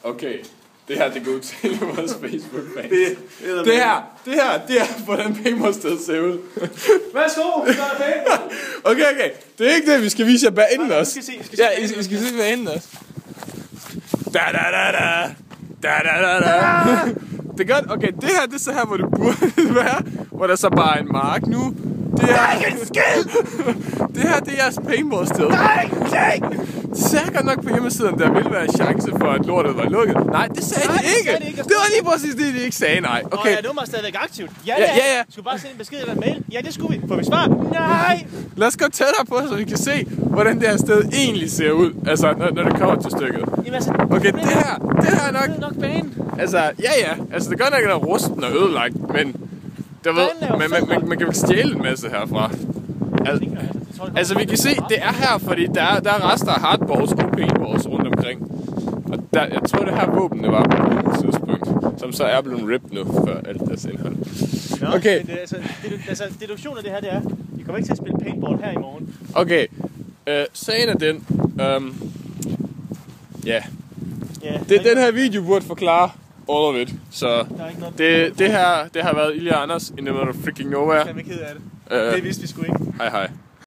Okay, det her det går ud til vores Facebook-fans. Det er, hvordan Paintball-stedet ser ud. Værsgo, så er Paintball. Okay. Det er ikke det, vi skal vise jer bag inden os. I skal se bag inden os. Da. Det er godt. Okay, det her, det er så her, hvor det burde være. Hvor der så bare er en mark nu. Det her, det er jeres paintball-sted. Det sagde godt nok på hjemmesiden, der ville være chance for, at lortet var lukket. Nej, det sagde de ikke. Det var lige præcis det, de ikke sagde, nej. Okay. Det var stadigvæk aktivt. Ja. Skulle bare sende en besked eller en mail? Ja, det skulle vi. Får vi svar? Nej. Lad os gå tættere på, så vi kan se, hvordan det her sted egentlig ser ud. Altså, når det kommer til stykket. Okay, det her er nok banen. Altså, ja. Altså, det gør nok, at der er rusten og ødelagt, men... Man kan vel stjæle en masse herfra. Altså vi kan se, det er her, fordi der er rester af hardballs og paintballs rundt omkring. Og jeg tror, det her våbnene var på et tidspunkt, som så er blevet ripped nu for alt deres indhold. Okay. Deduktion af det her, det er, vi kommer ikke til at spille paintball her i morgen. Okay, sagen er den, den her video burde forklare all of it. Så det her har været Ilja Anders in the middle of freaking nowhere. Jeg er ked af det. Det vidste vi sgu ikke. Hej.